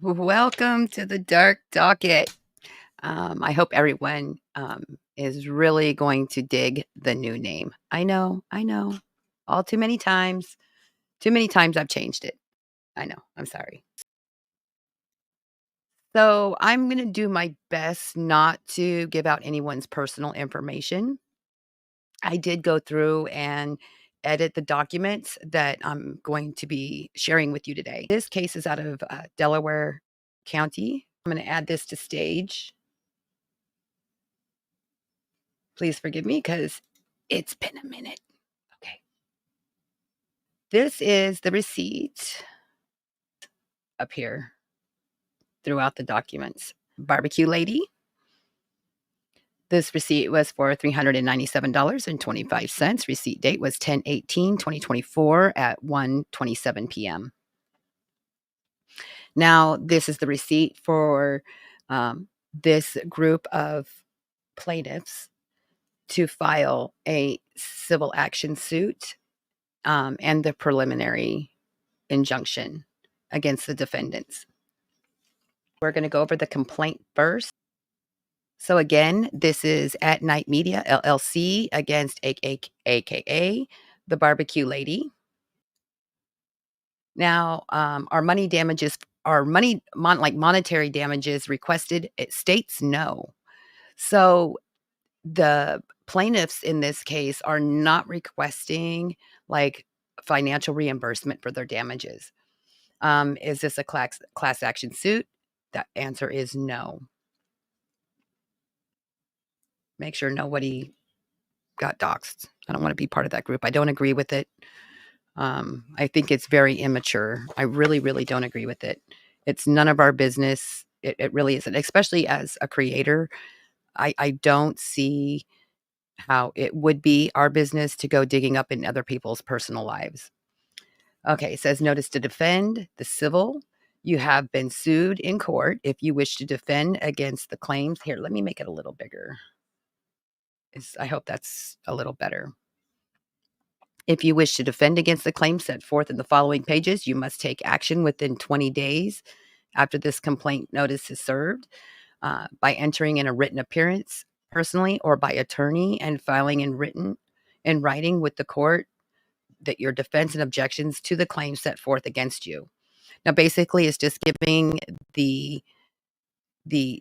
Welcome to the Dark Docket. I hope everyone is really going to dig the new name. I know. All too many times. Too many times I've changed it. I know. I'm sorry. So I'm going to do my best not to give out anyone's personal information. I did go through and edit the documents that I'm going to be sharing with you today. This case is out of Delaware County. I'm going to add this to stage. Please forgive me because it's been a minute. Okay. This is the receipt up here throughout the documents. Barbecue Lady. This receipt was for $397.25. Receipt date was 10/18/2024 at 1:27 p.m. Now, this is the receipt for this group of plaintiffs to file a civil action suit and the preliminary injunction against the defendants. We're going to go over the complaint first. So again, this is At Night Media, LLC against AKA the Barbecue Lady. Now, our money damages, monetary damages requested, it states no. So the plaintiffs in this case are not requesting like financial reimbursement for their damages. Is this a class action suit? The answer is no. Make sure nobody got doxxed. I don't want to be part of that group. I don't agree with it. I think it's very immature. I really, really don't agree with it. It's none of our business. It really isn't, especially as a creator. I don't see how it would be our business to go digging up in other people's personal lives. Okay, it says notice to defend the civil. You have been sued in court. If you wish to defend against the claims, here, let me make it a little bigger. I hope that's a little better. If you wish to defend against the claims set forth in the following pages, you must take action within 20 days after this complaint notice is served by entering in a written appearance personally or by attorney and filing in writing with the court that your defense and objections to the claims set forth against you. Now, basically, it's just giving the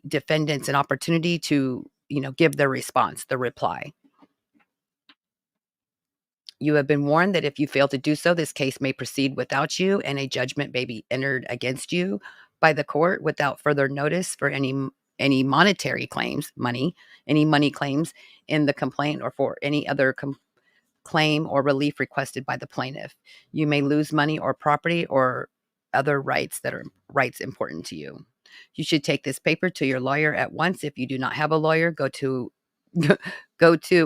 defendants an opportunity to, give their response, the reply. You have been warned that if you fail to do so, this case may proceed without you and a judgment may be entered against you by the court without further notice for any monetary claims, any money claims in the complaint or for any other claim or relief requested by the plaintiff. You may lose money or property or other rights that are rights important to you. You should take this paper to your lawyer at once. If you do not have a lawyer, go to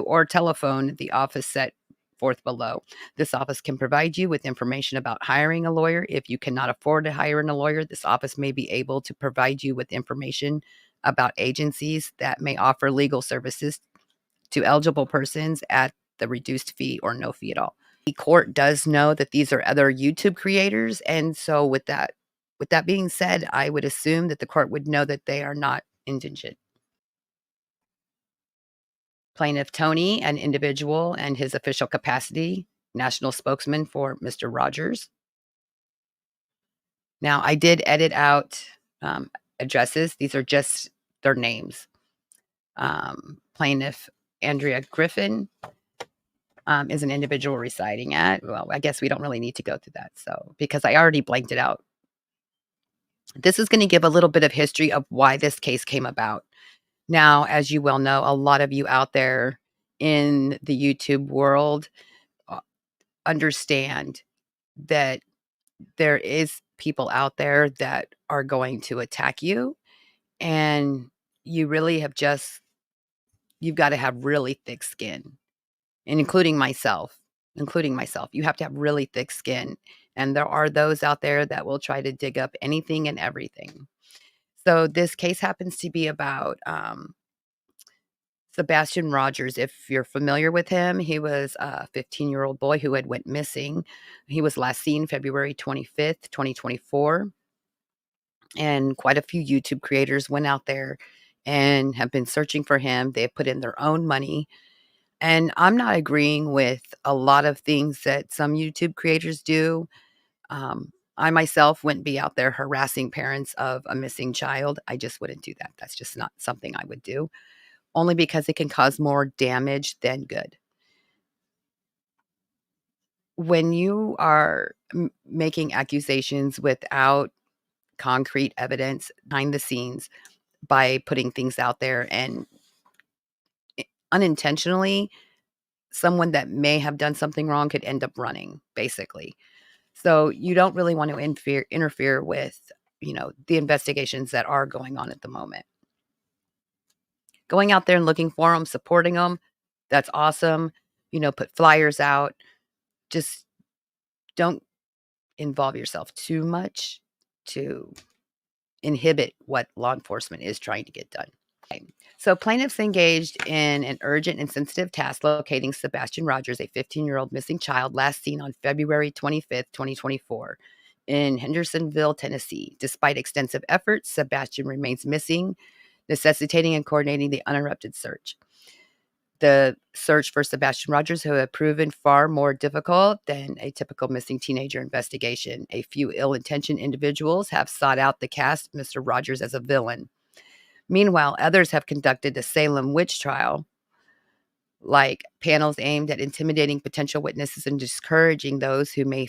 or telephone the office set forth below. This office can provide you with information about hiring a lawyer. If you cannot afford to hire a lawyer, this office may be able to provide you with information about agencies that may offer legal services to eligible persons at the reduced fee or no fee at all. The court does know that these are other YouTube creators, and so with that being said, I would assume that the court would know that they are not indigent. Plaintiff Tony, an individual and his official capacity, national spokesman for Mr. Rogers. Now, I did edit out addresses. These are just their names. Plaintiff Andrea Griffin is an individual residing at, well, I guess we don't really need to go through that, so because I already blanked it out. This is going to give a little bit of history of why this case came about. Now, as you well know, a lot of you out there in the YouTube world understand that there is people out there that are going to attack you, and you really have you've got to have really thick skin, and including myself, you have to have really thick skin. And there are those out there that will try to dig up anything and everything. So this case happens to be about Sebastian Rogers. If you're familiar with him, he was a 15-year-old boy who had went missing. He was last seen February 25th, 2024. And quite a few YouTube creators went out there and have been searching for him. They have put in their own money. And I'm not agreeing with a lot of things that some YouTube creators do. I myself wouldn't be out there harassing parents of a missing child. I just wouldn't do that. That's just not something I would do, only because it can cause more damage than good. When you are making accusations without concrete evidence behind the scenes by putting things out there and unintentionally, someone that may have done something wrong could end up running, basically. So you don't really want to interfere with, the investigations that are going on at the moment. Going out there and looking for them, supporting them, that's awesome. Put flyers out. Just don't involve yourself too much to inhibit what law enforcement is trying to get done. Okay. So plaintiffs engaged in an urgent and sensitive task locating Sebastian Rogers, a 15-year-old missing child last seen on February 25th, 2024 in Hendersonville, Tennessee. Despite extensive efforts, Sebastian remains missing, necessitating and coordinating the uninterrupted search. The search for Sebastian Rogers, who had proven far more difficult than a typical missing teenager investigation. A few ill-intentioned individuals have sought out the cast Mr. Rogers as a villain. Meanwhile, others have conducted a Salem witch trial, like panels aimed at intimidating potential witnesses and discouraging those who may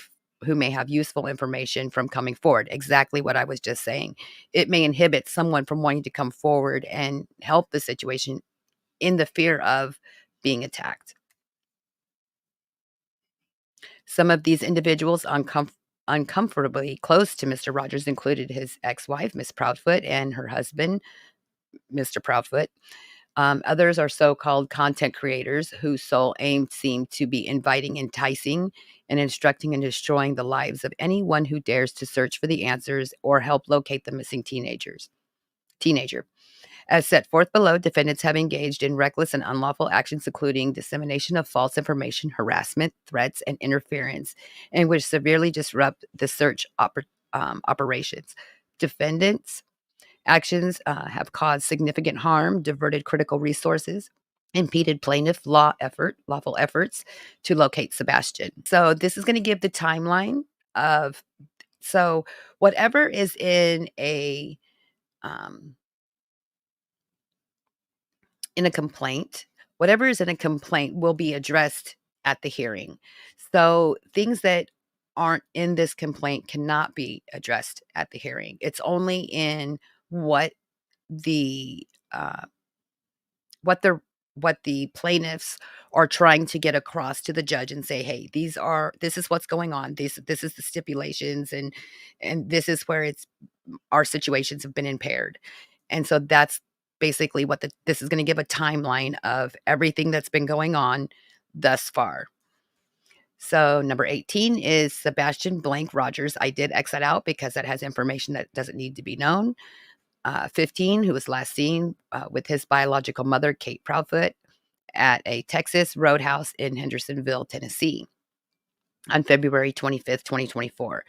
have useful information from coming forward. Exactly what I was just saying. It may inhibit someone from wanting to come forward and help the situation in the fear of being attacked. Some of these individuals uncomfortably close to Mr. Rogers included his ex-wife, Miss Proudfoot, and her husband, Mr. Proudfoot. Others are so-called content creators whose sole aim seemed to be inviting, enticing, and instructing and destroying the lives of anyone who dares to search for the answers or help locate the missing teenager. As set forth below, defendants have engaged in reckless and unlawful actions, including dissemination of false information, harassment, threats, and interference, and which severely disrupt the search operations. Defendants' actions have caused significant harm, diverted critical resources, impeded plaintiff lawful efforts to locate Sebastian. So this is going to give the timeline of, so whatever is um, in a complaint, whatever is in a complaint will be addressed at the hearing. So things that aren't in this complaint cannot be addressed at the hearing. It's only in what the uh, what the what the plaintiffs are trying to get across to the judge and say, hey, this is what's going on. This is the stipulations, and this is where our situations have been impaired. And so that's basically what this is going to give a timeline of everything that's been going on thus far. So number 18 is Sebastian blank Rogers. I did X that out because that has information that doesn't need to be known. 15, who was last seen with his biological mother, Kate Proudfoot, at a Texas roadhouse in Hendersonville, Tennessee on February 25th, 2024.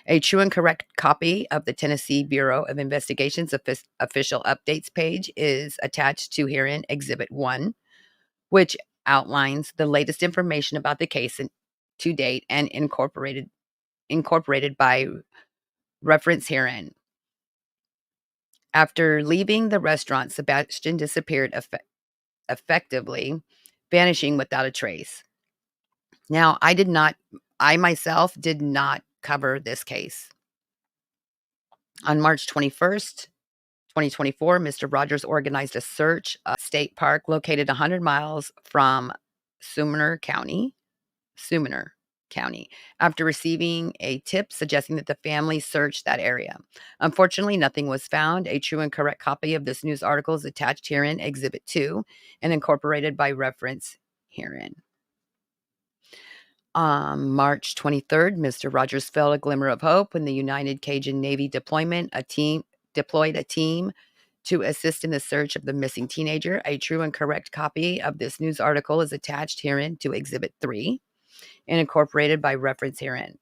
A true and correct copy of the Tennessee Bureau of Investigation's official updates page is attached to herein Exhibit 1, which outlines the latest information about the case to date and incorporated by reference herein. After leaving the restaurant, Sebastian disappeared effectively, vanishing without a trace. Now, I myself did not cover this case. On March 21st, 2024, Mr. Rogers organized a search of a state park located 100 miles from Sumner County, after receiving a tip suggesting that the family search that area. Unfortunately, nothing was found. A true and correct copy of this news article is attached herein, Exhibit 2, and incorporated by reference herein. On March 23rd, Mr. Rogers felt a glimmer of hope when the United Cajun Navy deployed a team to assist in the search of the missing teenager. A true and correct copy of this news article is attached herein to Exhibit 3 and incorporated by reference herein.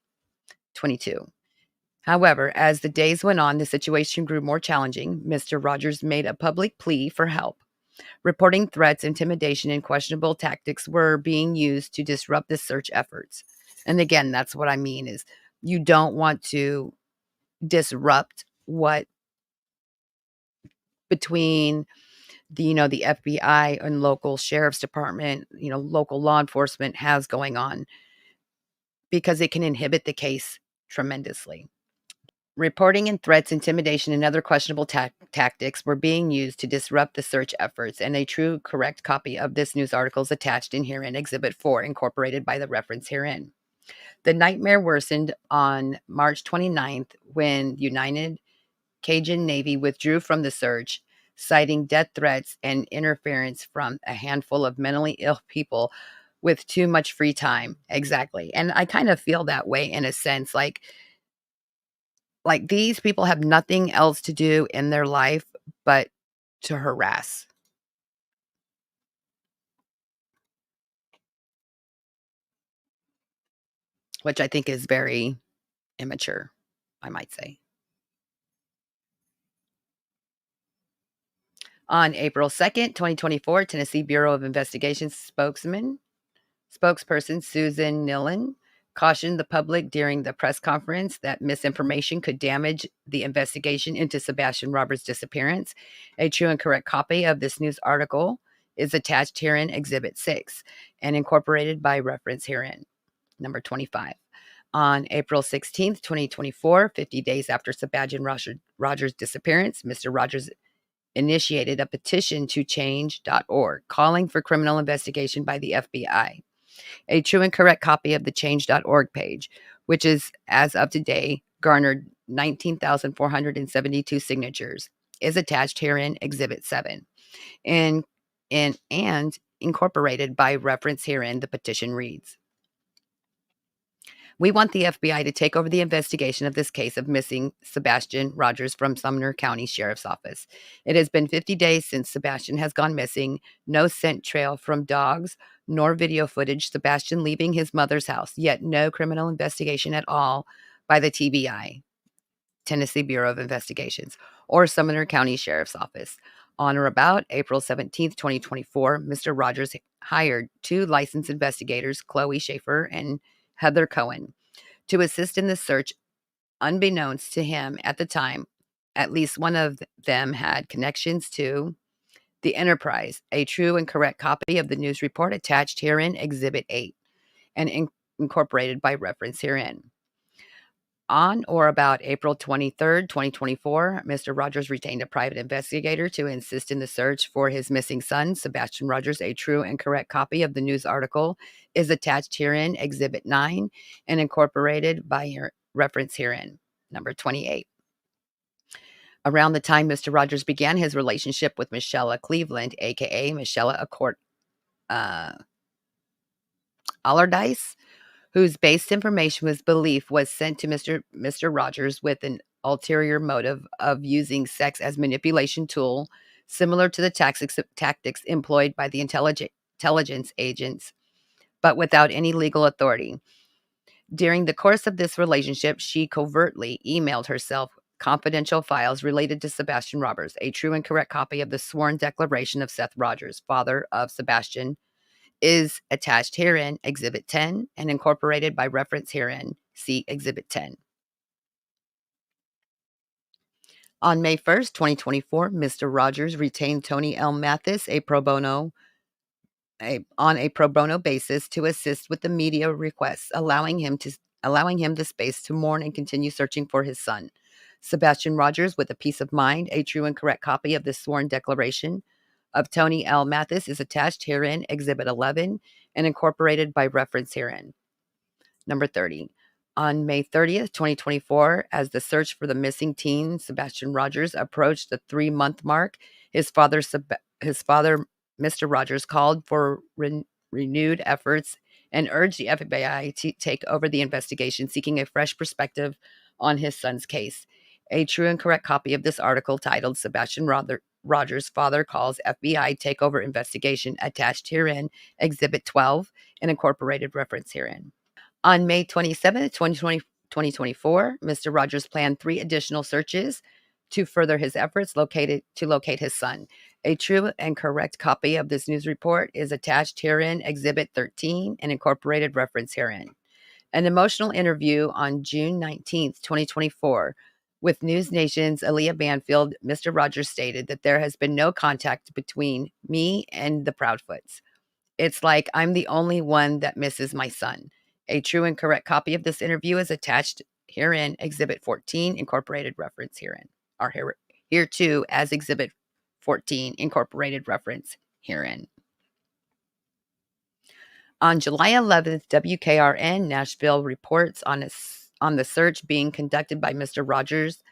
22. However, as the days went on, the situation grew more challenging. Mr. Rogers made a public plea for help. Reporting threats, intimidation, and questionable tactics were being used to disrupt the search efforts. And again, that's what I mean is you don't want to disrupt what between the FBI and local sheriff's department, local law enforcement has going on because it can inhibit the case tremendously. Reporting and threats, intimidation, and other questionable tactics were being used to disrupt the search efforts, and a true, correct copy of this news article is attached in herein, Exhibit 4, incorporated by the reference herein. The nightmare worsened on March 29th when United Cajun Navy withdrew from the search, citing death threats and interference from a handful of mentally ill people with too much free time. Exactly. And I kind of feel that way in a sense, like these people have nothing else to do in their life but to harass, which I think is very immature, I might say. On April 2nd, 2024, Tennessee Bureau of Investigation spokesperson Susan Nillen cautioned the public during the press conference that misinformation could damage the investigation into Sebastian Roberts' disappearance. A true and correct copy of this news article is attached herein, Exhibit 6, and incorporated by reference herein. Number 25. On April 16th, 2024, 50 days after Sebastian Rogers' disappearance, Mr. Rogers initiated a petition to change.org calling for criminal investigation by the FBI. A true and correct copy of the change.org page, which is, as of today, garnered 19,472 signatures, is attached herein, Exhibit 7, and incorporated by reference herein. The petition reads: We want the FBI to take over the investigation of this case of missing Sebastian Rogers from Sumner County Sheriff's Office. It has been 50 days since Sebastian has gone missing. No scent trail from dogs, nor video footage Sebastian leaving his mother's house, yet no criminal investigation at all by the TBI, Tennessee Bureau of Investigations, or Sumner County Sheriff's Office. On or about April 17th, 2024, Mr. Rogers hired 2 licensed investigators, Chloe Schaefer and Heather Cohen, to assist in the search. Unbeknownst to him at the time, at least one of them had connections to the Enterprise. A true and correct copy of the news report attached herein, Exhibit 8, and incorporated by reference herein. On or about April 23rd, 2024, Mr. Rogers retained a private investigator to assist in the search for his missing son, Sebastian Rogers. A true and correct copy of the news article is attached herein, Exhibit 9, and incorporated by reference herein. Number 28. Around the time Mr. Rogers began his relationship with Michelle Cleveland, a.k.a. Michelle Allardyce, whose based information was belief was sent to Mr. Rogers with an ulterior motive of using sex as manipulation tool, similar to the tactics employed by the intelligence agents, but without any legal authority. During the course of this relationship, she covertly emailed herself confidential files related to Sebastian Roberts. A true and correct copy of the sworn declaration of Seth Rogers, father of Sebastian, is attached herein, Exhibit 10, and incorporated by reference herein. See Exhibit 10. On May 1st, 2024, Mr. Rogers retained Tony L. Mathis on a pro bono basis to assist with the media requests, allowing him the space to mourn and continue searching for his son, Sebastian Rogers, with a peace of mind. A true and correct copy of the sworn declaration of Tony L. Mathis is attached herein, Exhibit 11, and incorporated by reference herein. Number 30. On May 30th, 2024, as the search for the missing teen, Sebastian Rogers, approached the 3-month mark, his father, Mr. Rogers, called for renewed efforts and urged the FBI to take over the investigation, seeking a fresh perspective on his son's case. A true and correct copy of this article, titled Sebastian Rogers' Father Calls FBI Takeover Investigation, attached herein, Exhibit 12, and incorporated reference herein. On May 27th, 2024, Mr. Rogers planned 3 additional searches to further his efforts to locate his son. A true and correct copy of this news report is attached herein, Exhibit 13, and incorporated reference herein. An emotional interview on June 19th, 2024, with News Nation's Aaliyah Banfield, Mr. Rogers stated that there has been no contact between me and the Proudfoots. It's like I'm the only one that misses my son. A true and correct copy of this interview is attached herein, Exhibit 14, incorporated reference herein, or here too as Exhibit 14, incorporated reference herein. On July 11th, WKRN Nashville reports on the search being conducted by Mr. Rogers,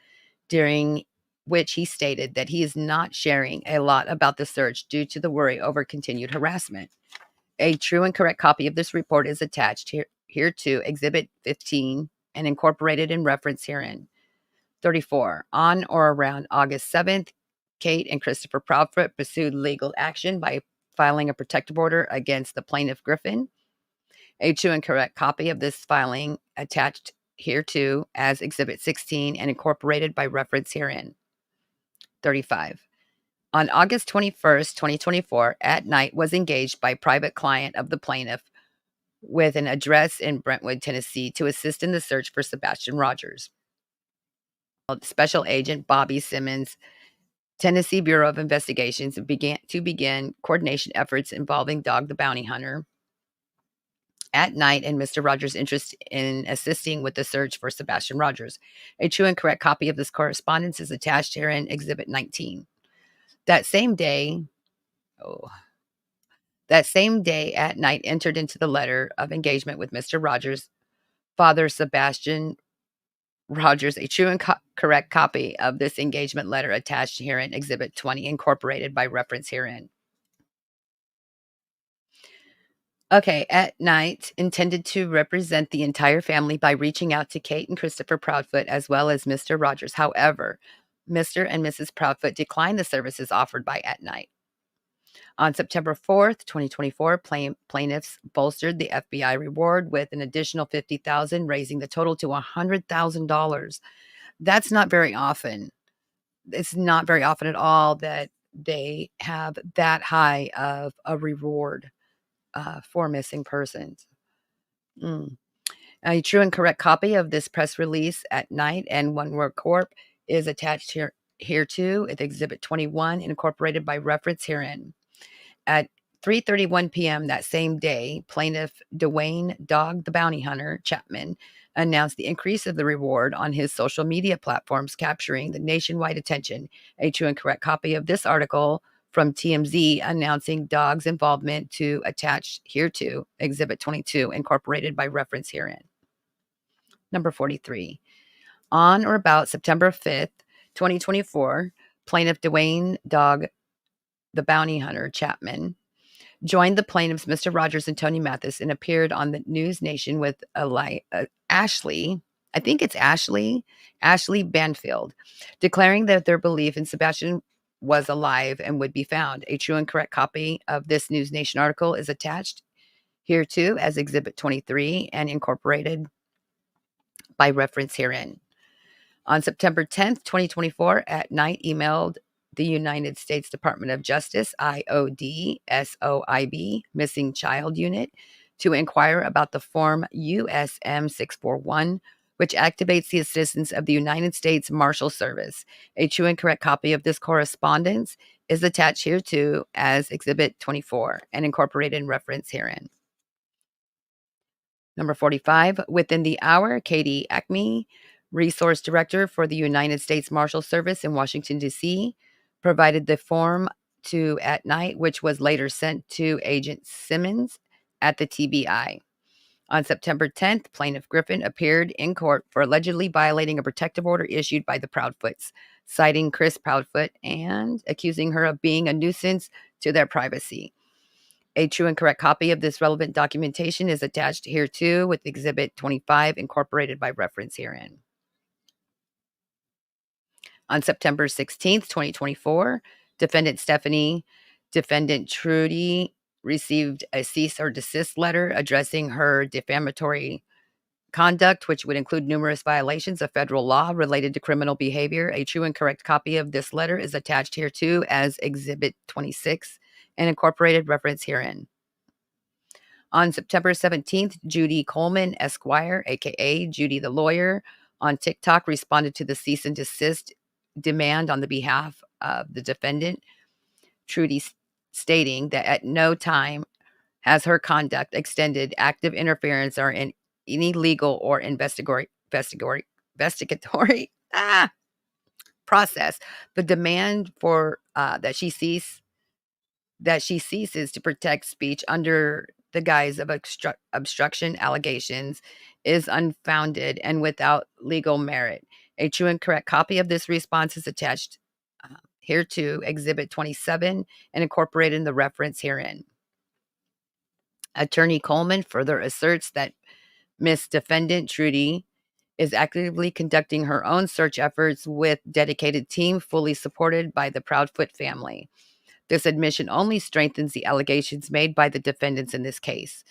during which he stated that he is not sharing a lot about the search due to the worry over continued harassment. A true and correct copy of this report is attached here to Exhibit 15 and incorporated in reference herein. 34. On or around August 7th, Kate and Christopher Proudfoot pursued legal action by filing a protective order against the plaintiff Griffin. A true and correct copy of this filing attached hereto as Exhibit 16 and incorporated by reference herein. 35. On August 21st, 2024, At Night was engaged by private client of the plaintiff with an address in Brentwood, Tennessee, to assist in the search for Sebastian Rogers. Special Agent Bobby Simmons, Tennessee Bureau of Investigations, began coordination efforts involving Dog the Bounty Hunter, At Night, and Mr. Rogers' interest in assisting with the search for Sebastian Rogers. A true and correct copy of this correspondence is attached here in Exhibit 19. That same day, At Night entered into the letter of engagement with Mr. Rogers' father, Sebastian Rogers. A true and correct copy of this engagement letter attached herein, Exhibit 20, incorporated by reference herein. Okay, At Night intended to represent the entire family by reaching out to Kate and Christopher Proudfoot as well as Mr. Rogers. However, Mr. and Mrs. Proudfoot declined the services offered by At Night. On September 4th, 2024, plaintiffs bolstered the FBI reward with an additional $50,000, raising the total to $100,000. That's not very often. It's not very often at all that they have that high of a reward for missing persons. A true and correct copy of this press release, At Night and One Word Corp, is attached here too at Exhibit 21, incorporated by reference herein. At 3:31 p.m. that same day, plaintiff Dwayne Dog the Bounty Hunter Chapman announced the increase of the reward on his social media platforms, capturing the nationwide attention. A true and correct copy of this article from TMZ announcing Dog's involvement to attach hereto, Exhibit 22, incorporated by reference herein. Number 43. On or about September 5th, 2024, plaintiff Dwayne Dog the Bounty Hunter Chapman joined the plaintiffs, Mr. Rogers and Tony Mathis, and appeared on the News Nation with Ashley Banfield, declaring that their belief in Sebastian was alive and would be found. A true and correct copy of this News Nation article is attached here too as Exhibit 23 and incorporated by reference herein. On September 10th, 2024, At Night emailed the United States Department of Justice, IOD-SOIB, Missing Child Unit, to inquire about the Form USM 641, which activates the assistance of the United States Marshal Service. A true and correct copy of this correspondence is attached here too as Exhibit 24 and incorporated in reference herein. Number 45, within the hour, Katie Acme, Resource Director for the United States Marshal Service in Washington, D.C., provided the form to At Night, which was later sent to Agent Simmons at the TBI. On September 10th, plaintiff Griffin appeared in court for allegedly violating a protective order issued by the Proudfoots, citing Chris Proudfoot and accusing her of being a nuisance to their privacy. A true and correct copy of this relevant documentation is attached here too with Exhibit 25, incorporated by reference herein. On September 16th, 2024, Defendant Stephanie, Defendant Trudy received a cease or desist letter addressing her defamatory conduct, which would include numerous violations of federal law related to criminal behavior. A true and correct copy of this letter is attached hereto as Exhibit 26 and incorporated reference herein. On September 17th, Judy Coleman, Esquire, aka Judy the Lawyer, on TikTok responded to the cease and desist demand on the behalf of the defendant, Trudy, stating that at no time has her conduct extended active interference or in any legal or investigatory process. The demand for that she ceases to protect speech under the guise of obstruction allegations is unfounded and without legal merit. A true and correct copy of this response is attached hereto, Exhibit 27, and incorporated in the reference herein. Attorney Coleman further asserts that Miss Defendant Trudy is actively conducting her own search efforts with dedicated team fully supported by the Proudfoot family. This admission only strengthens the allegations made by the defendants in this case,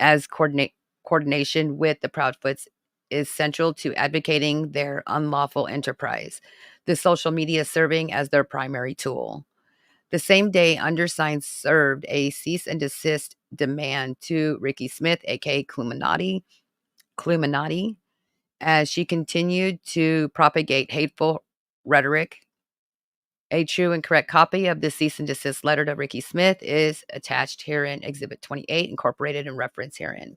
as coordination with the Proudfoots is central to advocating their unlawful enterprise, the social media serving as their primary tool. The same day, undersigned served a cease and desist demand to Ricky Smith, aka Cluminati, as she continued to propagate hateful rhetoric. A true and correct copy of the cease and desist letter to Ricky Smith is attached herein, Exhibit 28, incorporated in reference herein.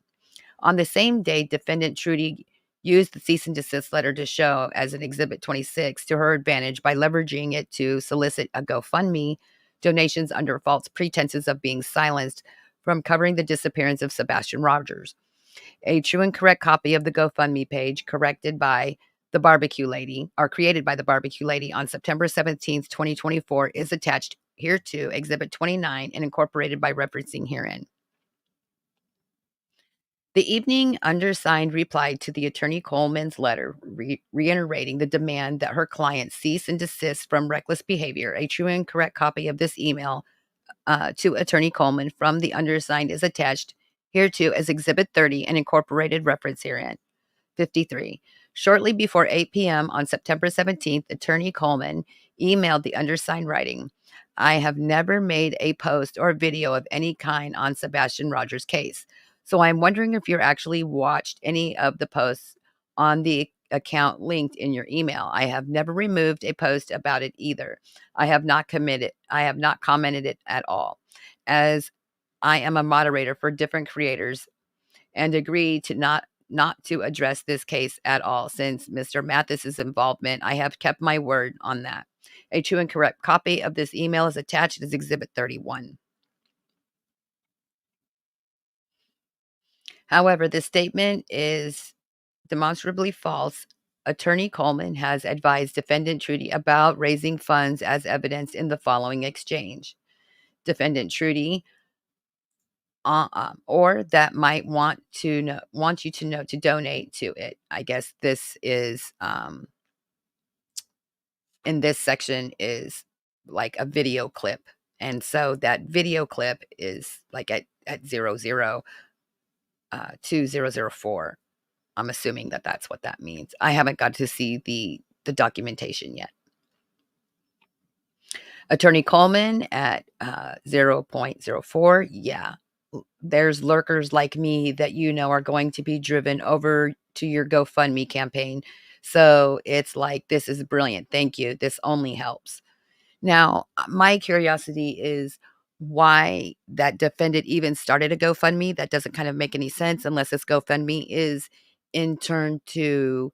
On the same day, defendant Trudy used the cease and desist letter to show as an Exhibit 26 to her advantage by leveraging it to solicit a GoFundMe donations under false pretenses of being silenced from covering the disappearance of Sebastian Rogers. A true and correct copy of the GoFundMe page created by the Barbecue Lady on September 17th, 2024 is attached hereto, Exhibit 29, and incorporated by referencing herein. The evening undersigned replied to the Attorney Coleman's letter, reiterating the demand that her client cease and desist from reckless behavior. A true and correct copy of this email to Attorney Coleman from the undersigned is attached hereto as Exhibit 30 and incorporated reference herein. 53. Shortly before 8 p.m. on September 17th, Attorney Coleman emailed the undersigned writing, I have never made a post or video of any kind on Sebastian Rogers' case. So I'm wondering if you're actually watched any of the posts on the account linked in your email. I have never removed a post about it either. I have not commented it at all, as I am a moderator for different creators and agreed to not to address this case at all. Since Mr. Mathis's involvement, I have kept my word on that. A true and correct copy of this email is attached as Exhibit 31. However, this statement is demonstrably false. Attorney Coleman has advised Defendant Trudy about raising funds as evidenced in the following exchange. Defendant Trudy, or that might want you to know to donate to it. I guess this is in this section is like a video clip, and so that video clip is like at 2004. I'm assuming that that's what that means. I haven't got to see the documentation yet. Attorney Coleman at 0.04. Yeah, there's lurkers like me that are going to be driven over to your GoFundMe campaign. So it's like, this is brilliant. Thank you. This only helps. Now, my curiosity is why that defendant even started a GoFundMe. That doesn't kind of make any sense unless this GoFundMe is in turn to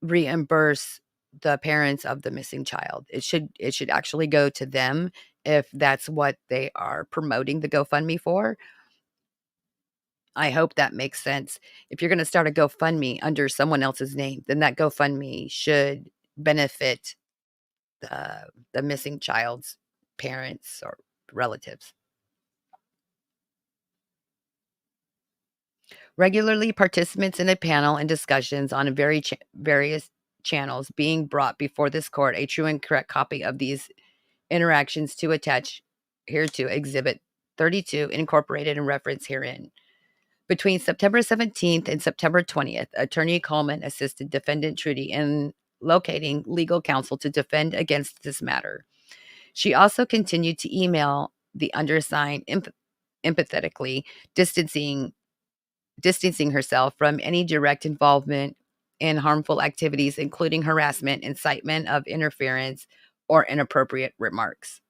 reimburse the parents of the missing child. It should actually go to them if that's what they are promoting the GoFundMe for. I hope that makes sense. If you're going to start a GoFundMe under someone else's name, then that GoFundMe should benefit the missing child's parents or relatives. Regularly, participants in a panel and discussions on various channels being brought before this court, a true and correct copy of these interactions to attach hereto, Exhibit 32, incorporated and referenced herein. Between September 17th and September 20th, Attorney Coleman assisted Defendant Trudy in locating legal counsel to defend against this matter. She also continued to email the undersigned empathetically, distancing herself from any direct involvement in harmful activities, including harassment, incitement of interference, or inappropriate remarks.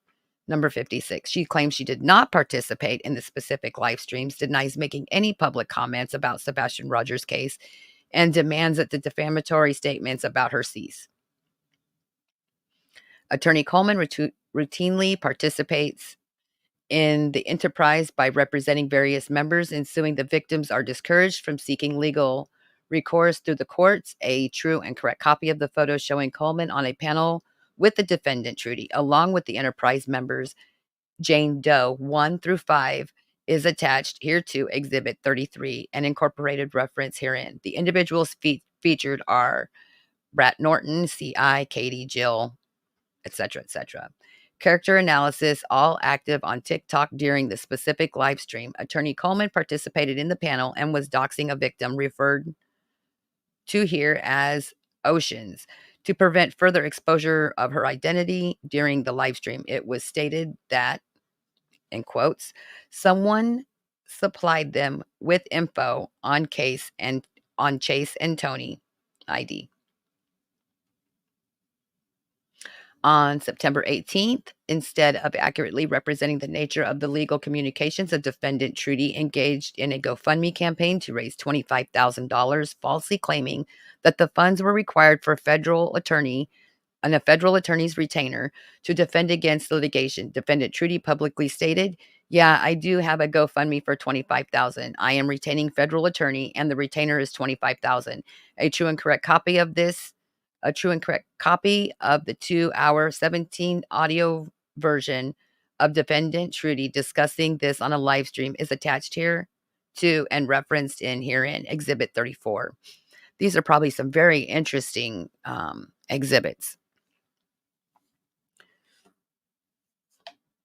Number 56, she claims she did not participate in the specific live streams, denies making any public comments about Sebastian Rogers' case, and demands that the defamatory statements about her cease. Attorney Coleman routinely participates in the enterprise by representing various members, and suing the victims are discouraged from seeking legal recourse through the courts. A true and correct copy of the photo showing Coleman on a panel with the defendant, Trudy, along with the enterprise members, Jane Doe 1 through 5, is attached here to Exhibit 33 and incorporated reference herein. The individuals featured are Brat Norton, C.I., Katie, Jill, etc., etc. Character analysis, all active on TikTok during the specific live stream. Attorney Coleman participated in the panel and was doxing a victim referred to here as Oceans. To prevent further exposure of her identity during the live stream, it was stated that, in quotes, someone supplied them with info on Chase and Tony ID. On September 18th, instead of accurately representing the nature of the legal communications, the defendant, Trudy, engaged in a GoFundMe campaign to raise $25,000, falsely claiming that the funds were required for a federal attorney's retainer to defend against litigation. Defendant Trudy publicly stated, "Yeah, I do have a GoFundMe for $25,000. I am retaining federal attorney, and the retainer is $25,000. A true and correct copy of the 2-hour 17 audio version of Defendant Trudy discussing this on a live stream is attached here to and referenced in herein, Exhibit 34. These are probably some very interesting exhibits.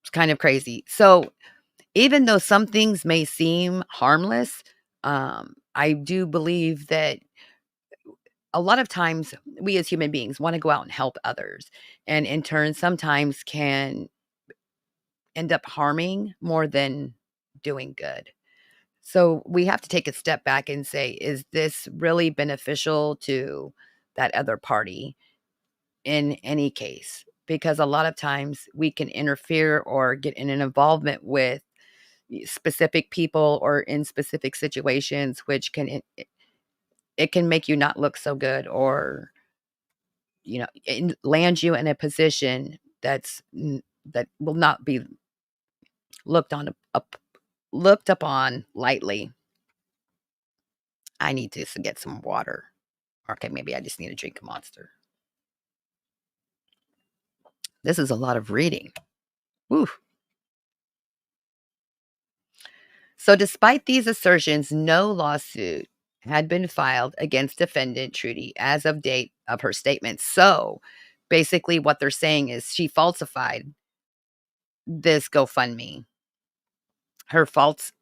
It's kind of crazy. So even though some things may seem harmless, I do believe that a lot of times we as human beings want to go out and help others, and in turn sometimes can end up harming more than doing good. So we have to take a step back and say, is this really beneficial to that other party in any case? Because a lot of times we can interfere or get in an involvement with specific people or in specific situations, which it can make you not look so good, or it lands you in a position that will not be looked upon lightly. I need to get some water. Okay, maybe I just need to drink a Monster. This is a lot of reading. Woo. So despite these assertions, no lawsuit had been filed against defendant Trudy as of date of her statement. So basically what they're saying is she falsified this GoFundMe. Her false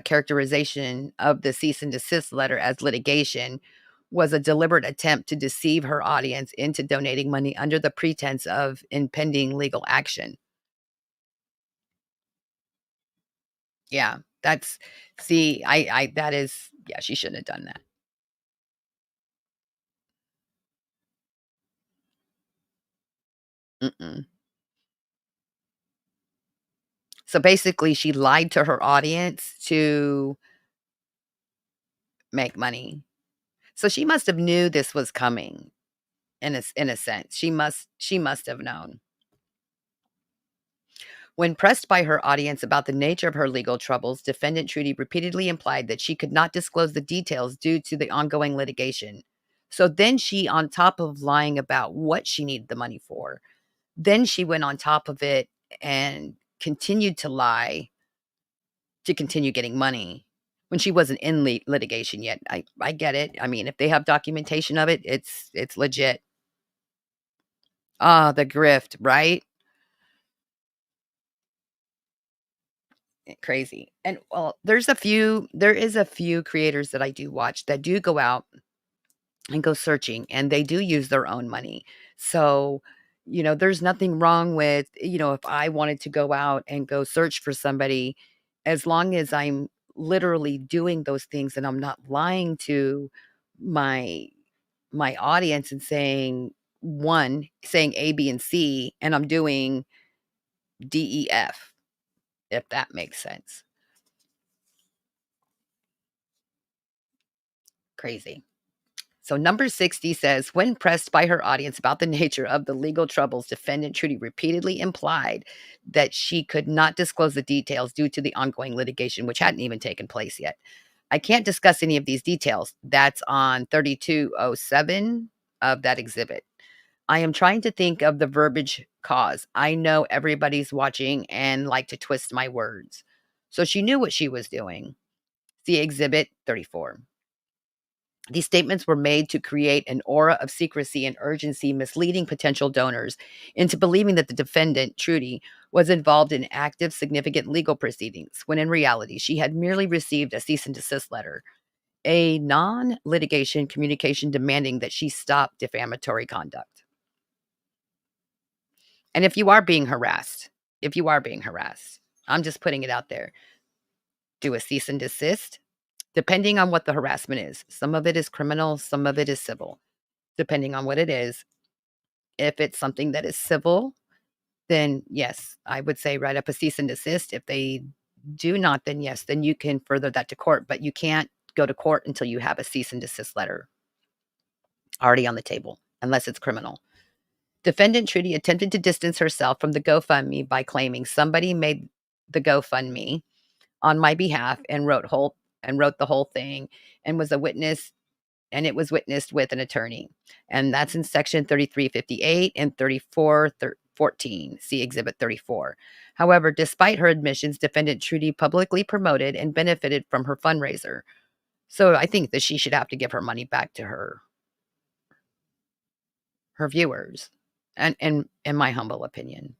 characterization of the cease and desist letter as litigation was a deliberate attempt to deceive her audience into donating money under the pretense of impending legal action. Yeah, she shouldn't have done that. Mm-mm. So basically, she lied to her audience to make money. So she must have knew this was coming. In a sense, she must have known. When pressed by her audience about the nature of her legal troubles, defendant Trudy repeatedly implied that she could not disclose the details due to the ongoing litigation. So then she, on top of lying about what she needed the money for, then she went on top of it and continued to lie to continue getting money when she wasn't in litigation yet. I get it. I mean, if they have documentation of it, it's legit. Ah, the grift, right? Crazy. And well, there is a few creators that I do watch that do go out and go searching, and they do use their own money. So, there's nothing wrong with, if I wanted to go out and go search for somebody, as long as I'm literally doing those things and I'm not lying to my my audience and saying A, B, and C, and I'm doing D, E, F, if that makes sense. Crazy. So number 60 says, when pressed by her audience about the nature of the legal troubles, defendant Trudy repeatedly implied that she could not disclose the details due to the ongoing litigation, which hadn't even taken place yet. I can't discuss any of these details. That's on 3207 of that exhibit. I am trying to think of the verbiage cause. I know everybody's watching and like to twist my words. So she knew what she was doing. See exhibit 34. These statements were made to create an aura of secrecy and urgency, misleading potential donors into believing that the defendant, Trudy, was involved in active, significant legal proceedings, when in reality, she had merely received a cease and desist letter, a non litigation communication demanding that she stop defamatory conduct. And if you are being harassed, I'm just putting it out there, do a cease and desist, depending on what the harassment is. Some of it is criminal, some of it is civil. Depending on what it is, if it's something that is civil, then yes, I would say write up a cease and desist. If they do not, then yes, then you can further that to court, but you can't go to court until you have a cease and desist letter already on the table, unless it's criminal. Defendant Trudy attempted to distance herself from the GoFundMe by claiming somebody made the GoFundMe on my behalf and wrote the whole thing, and was a witness, and it was witnessed with an attorney. And that's in section 3358 and 3414. See exhibit 34. However, despite her admissions, defendant Trudy publicly promoted and benefited from her fundraiser. So I think that she should have to give her money back to her viewers, and in my humble opinion,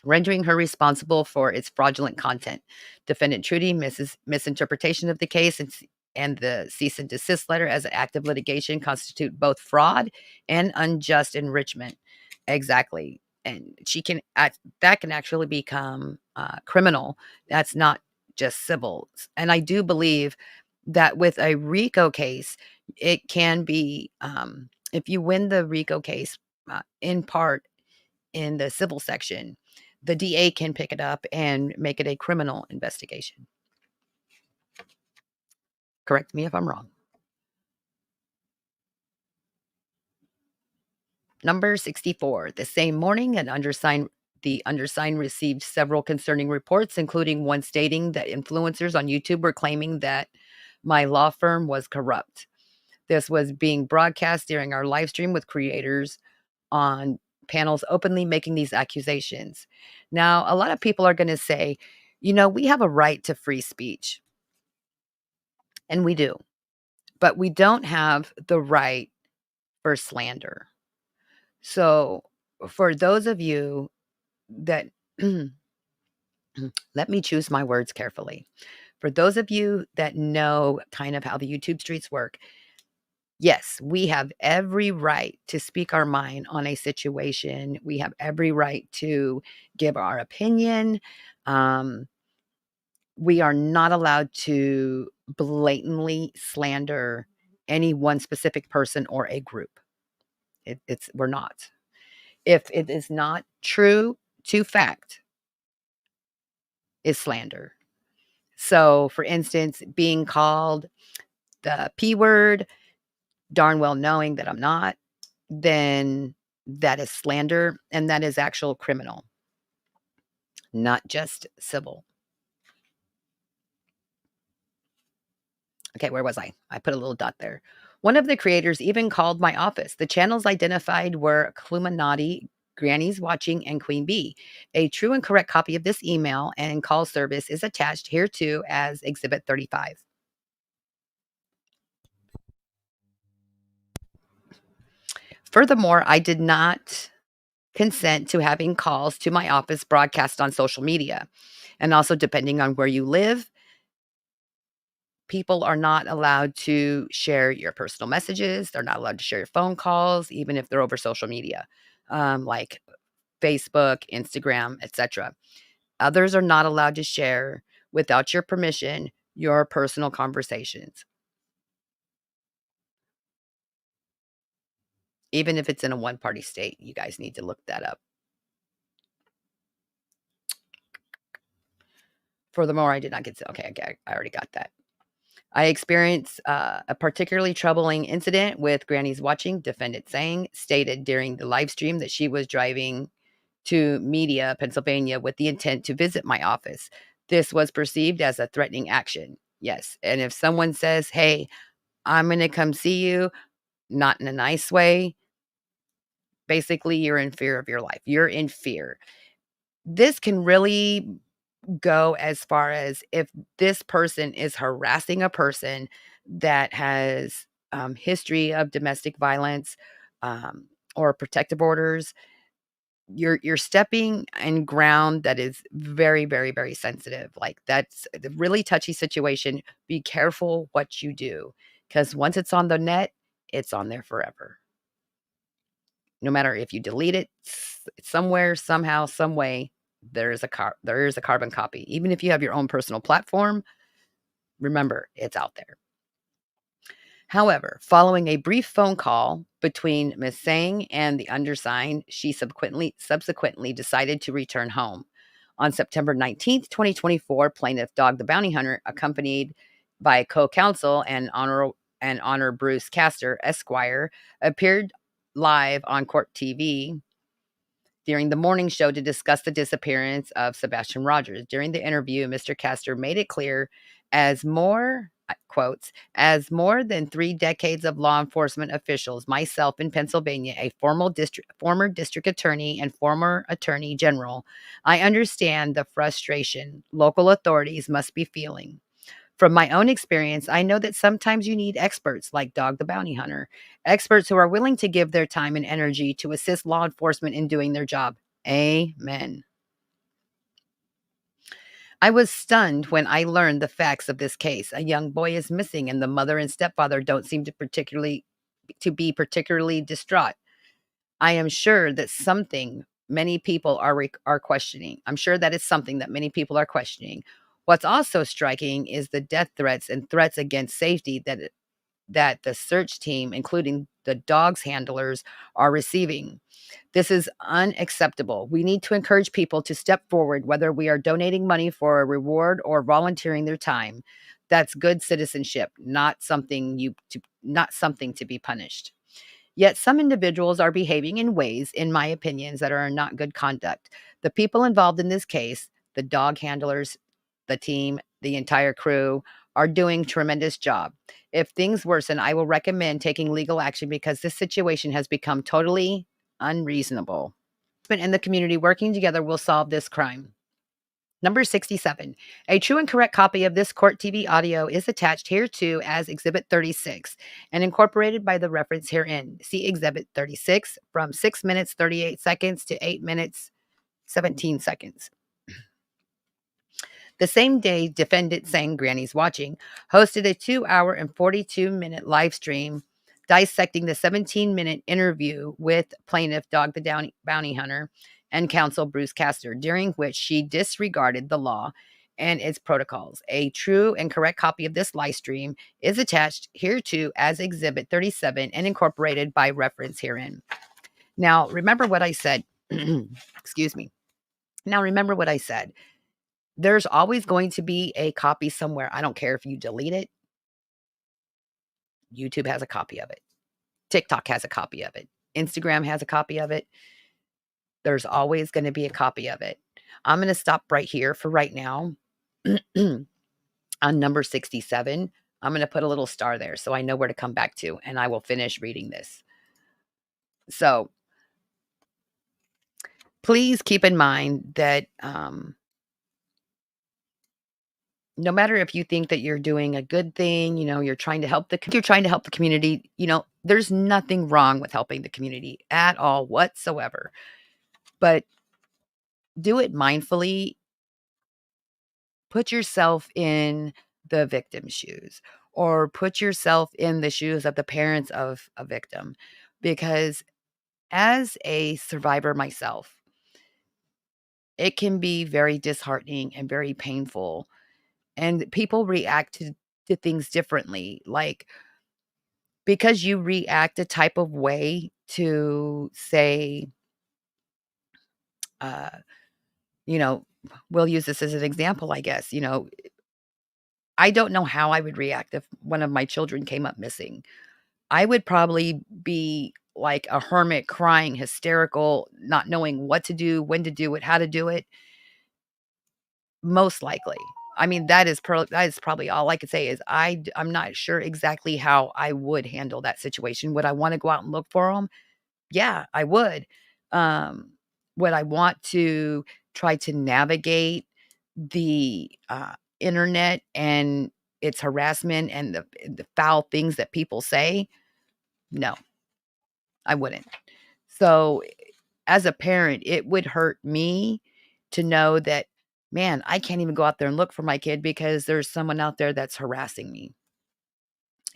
rendering her responsible for its fraudulent content. Defendant Trudy misinterpretation of the case and the cease and desist letter as an act of litigation constitute both fraud and unjust enrichment. Exactly. And that can actually become criminal. That's not just civil. And I do believe that with a RICO case, it can be, if you win the RICO case, in part in the civil section, the DA can pick it up and make it a criminal investigation. Correct me if I'm wrong. Number 64. The same morning, the undersigned received several concerning reports, including one stating that influencers on YouTube were claiming that my law firm was corrupt. This was being broadcast during our live stream with creators on panels openly making these accusations. Now, a lot of people are going to say, we have a right to free speech, and we do, but we don't have the right for slander. So, for those of you that, let me choose my words carefully. For those of you that know kind of how the YouTube streets work, yes, we have every right to speak our mind on a situation. We have every right to give our opinion. Um, we are not allowed to blatantly slander any one specific person or a group. We're not. If it is not true to fact, is slander. So, for instance, being called the P word, darn well knowing that I'm not, then that is slander, and that is actual criminal, not just civil. Okay, where was I? I put a little dot there. One of the creators even called my office. The channels identified were Cluminati, Granny's Watching, and Queen Bee. A true and correct copy of this email and call service is attached here too as Exhibit 35. Furthermore, I did not consent to having calls to my office broadcast on social media. And also, depending on where you live, people are not allowed to share your personal messages. They're not allowed to share your phone calls, even if they're over social media, like Facebook, Instagram, etc. Others are not allowed to share without your permission your personal conversations, even if it's in a one-party state. You guys need to look that up. Furthermore, I did not get to, okay, I already got that. I experienced a particularly troubling incident with Granny's Watching. Defendant Sang stated during the live stream that she was driving to Media, Pennsylvania, with the intent to visit my office. This was perceived as a threatening action. Yes. And if someone says, hey, I'm going to come see you, not in a nice way, basically you're in fear of your life. You're in fear. This can really go as far as if this person is harassing a person that has history of domestic violence, or protective orders. You're stepping in ground that is very, very, very sensitive. Like, that's a really touchy situation. Be careful what you do, because once it's on the net, it's on there forever. No matter if you delete it somewhere, somehow, some way, there is a carbon copy. Even if you have your own personal platform, remember, it's out there. However, following a brief phone call between Ms. Sang and the undersigned, she subsequently decided to return home. On September 19th, 2024, plaintiff Dog the Bounty Hunter, accompanied by co-counsel and Honor Bruce Castor, Esquire, appeared live on Court TV during the morning show to discuss the disappearance of Sebastian Rogers. During the interview, Mr. Castor made it clear, as more quotes, as more than 3 decades of law enforcement officials, myself in Pennsylvania, a former district attorney and former attorney general, I understand the frustration local authorities must be feeling. From my own experience, I know that sometimes you need experts like Dog the Bounty Hunter, experts who are willing to give their time and energy to assist law enforcement in doing their job. Amen. I was stunned when I learned the facts of this case. A young boy is missing and the mother and stepfather don't seem to be particularly distraught. I am sure that something many people are questioning. I'm sure that it's something that many people are questioning. What's also striking is the death threats and threats against safety that the search team, including the dog's handlers, are receiving. This is unacceptable. We need to encourage people to step forward, whether we are donating money for a reward or volunteering their time. That's good citizenship, not something to be punished. Yet some individuals are behaving in ways, in my opinions, that are not good conduct. The people involved in this case, the dog handlers, the team, the entire crew, are doing a tremendous job. If things worsen, I will recommend taking legal action because this situation has become totally unreasonable. And the community working together will solve this crime. Number 67. A true and correct copy of this court TV audio is attached hereto as Exhibit 36 and incorporated by the reference herein. See Exhibit 36 from 6 minutes 38 seconds to 8 minutes 17 seconds. The same day, defendant Sang Granny's Watching hosted a 2-hour and 42-minute live stream dissecting the 17-minute interview with plaintiff Dog the Bounty Hunter and counsel Bruce Castor, during which she disregarded the law and its protocols. A true and correct copy of this live stream is attached hereto as Exhibit 37 and incorporated by reference herein. Now, remember what I said. Excuse me. Now, remember what I said. There's always going to be a copy somewhere. I don't care if you delete it. YouTube has a copy of it. TikTok has a copy of it. Instagram has a copy of it. There's always going to be a copy of it. I'm going to stop right here for right now. On number 67, I'm going to put a little star there so I know where to come back to, and I will finish reading this. So please keep in mind that no matter if you think that you're doing a good thing, you're trying to help the community, there's nothing wrong with helping the community at all whatsoever. but do it mindfully. Put yourself in the victim's shoes, or put yourself in the shoes of the parents of a victim, because as a survivor myself, it can be very disheartening and very painful, and people react to things differently. Like, because you react a type of way to, say, uh, you know, we'll use this as an example, I guess. I don't know how I would react if one of my children came up missing. I would probably be like a hermit, crying, hysterical, not knowing what to do, when to do it, how to do it, most likely. I mean, that is probably all I could say is I'm not sure exactly how I would handle that situation. Would I wanna go out and look for them? Yeah, I would. Um, would I want to try to navigate the, internet and its harassment and the foul things that people say? No, I wouldn't. So, as a parent, it would hurt me to know that, man, I can't even go out there and look for my kid because there's someone out there that's harassing me.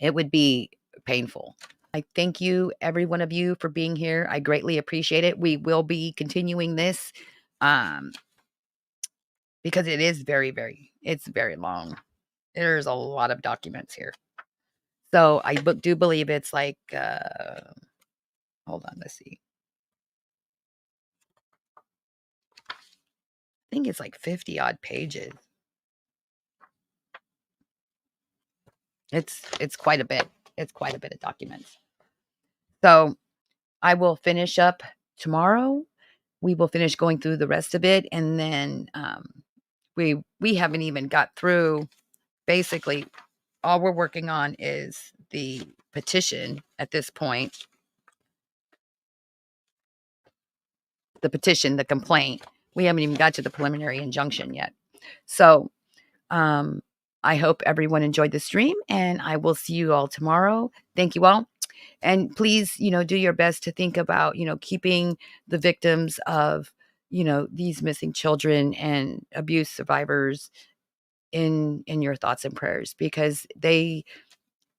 It would be painful. I thank you, every one of you, for being here. I greatly appreciate it. We will be continuing this, um, because it is it's very long. There's a lot of documents here. So I do believe it's like, hold on, let's see. I think it's like 50 odd pages. It's quite a bit. It's quite a bit of documents. So I will finish up tomorrow. We will finish going through the rest of it, and then we haven't even got through. Basically, all we're working on is the petition at this point. The petition, the complaint. We haven't even got to the preliminary injunction yet. So um, I hope everyone enjoyed the stream, and I will see you all tomorrow. Thank you all. And please, do your best to think about, keeping the victims of, these missing children and abuse survivors in your thoughts and prayers, because they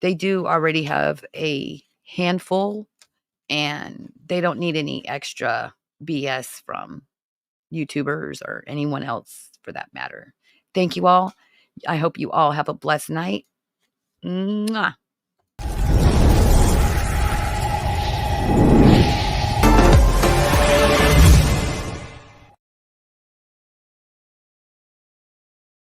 do already have a handful, and they don't need any extra BS from YouTubers or anyone else for that matter. Thank you all. I hope you all have a blessed night. Mwah.